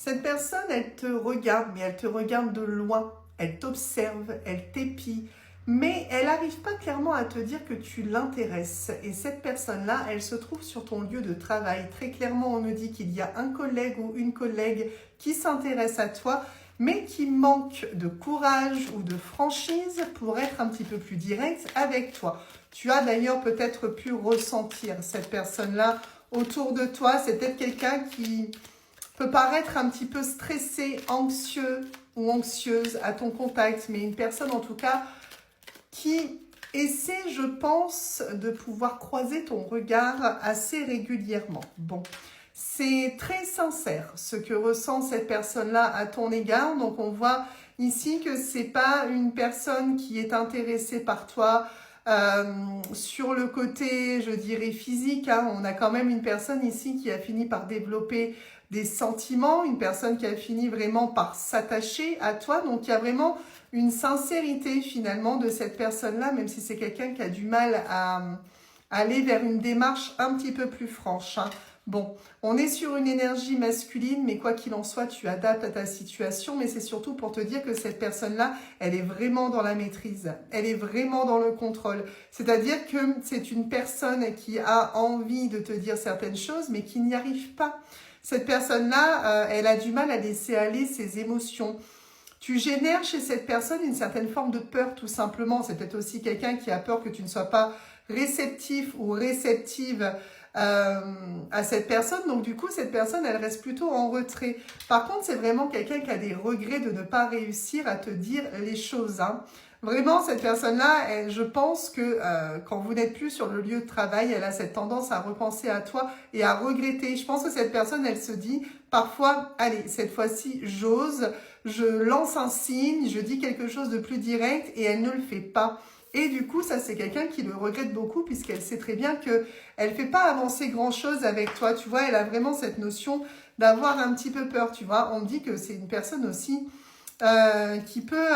Cette personne, elle te regarde, mais elle te regarde de loin. Elle t'observe, elle t'épie, mais elle n'arrive pas clairement à te dire que tu l'intéresses. Et cette personne-là, elle se trouve sur ton lieu de travail. Très clairement, on me dit qu'il y a un collègue ou une collègue qui s'intéresse à toi, mais qui manque de courage ou de franchise pour être un petit peu plus direct avec toi. Tu as d'ailleurs peut-être pu ressentir cette personne-là autour de toi. C'est peut-être quelqu'un qui peut paraître un petit peu stressé, anxieux ou anxieuse à ton contact, mais une personne en tout cas qui essaie, je pense, de pouvoir croiser ton regard assez régulièrement. Bon, c'est très sincère ce que ressent cette personne-là à ton égard. Donc on voit ici que c'est pas une personne qui est intéressée par toi sur le côté, je dirais, physique. On a quand même une personne ici qui a fini par développer des sentiments, une personne qui a fini vraiment par s'attacher à toi. Donc il y a vraiment une sincérité finalement de cette personne-là, même si c'est quelqu'un qui a du mal à aller vers une démarche un petit peu plus franche. Bon, on est sur une énergie masculine, mais quoi qu'il en soit, tu adaptes à ta situation, mais c'est surtout pour te dire que cette personne-là, elle est vraiment dans la maîtrise, elle est vraiment dans le contrôle. C'est-à-dire que c'est une personne qui a envie de te dire certaines choses, mais qui n'y arrive pas. Cette personne-là, elle a du mal à laisser aller ses émotions. Tu génères chez cette personne une certaine forme de peur, tout simplement. C'est peut-être aussi quelqu'un qui a peur que tu ne sois pas réceptif ou réceptive à cette personne. Donc, du coup, cette personne, elle reste plutôt en retrait. Par contre, c'est vraiment quelqu'un qui a des regrets de ne pas réussir à te dire les choses. Vraiment, cette personne-là, je pense que quand vous n'êtes plus sur le lieu de travail, elle a cette tendance à repenser à toi et à regretter. Je pense que cette personne, elle se dit parfois, allez, cette fois-ci, j'ose, je lance un signe, je dis quelque chose de plus direct et elle ne le fait pas. Et du coup, ça, c'est quelqu'un qui le regrette beaucoup puisqu'elle sait très bien qu'elle ne fait pas avancer grand-chose avec toi. Tu vois, elle a vraiment cette notion d'avoir un petit peu peur, tu vois. On me dit que c'est une personne aussi qui peut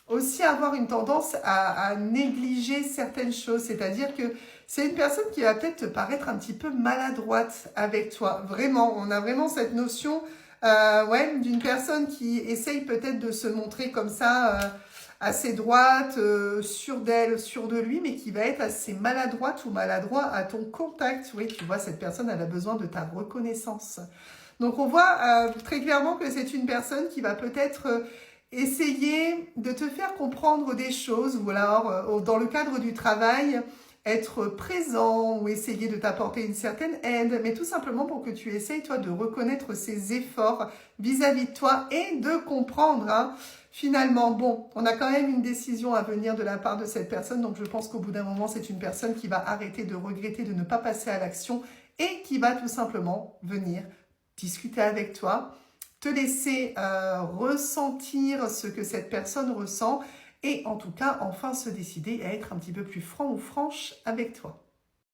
aussi avoir une tendance à négliger certaines choses. C'est-à-dire que c'est une personne qui va peut-être te paraître un petit peu maladroite avec toi. Vraiment, on a vraiment cette notion ouais, d'une personne qui essaye peut-être de se montrer comme ça assez droite, sûre d'elle, sûre de lui, mais qui va être assez maladroite ou maladroit à ton contact. Oui, tu vois, cette personne, elle a besoin de ta reconnaissance. Donc, on voit très clairement que c'est une personne qui va peut-être essayer de te faire comprendre des choses, ou alors, dans le cadre du travail, être présent ou essayer de t'apporter une certaine aide, mais tout simplement pour que tu essayes, toi, de reconnaître ses efforts vis-à-vis de toi et de comprendre, finalement, bon, on a quand même une décision à venir de la part de cette personne, donc je pense qu'au bout d'un moment, c'est une personne qui va arrêter de regretter de ne pas passer à l'action et qui va tout simplement venir discuter avec toi, te laisser ressentir ce que cette personne ressent et en tout cas, enfin se décider à être un petit peu plus franc ou franche avec toi.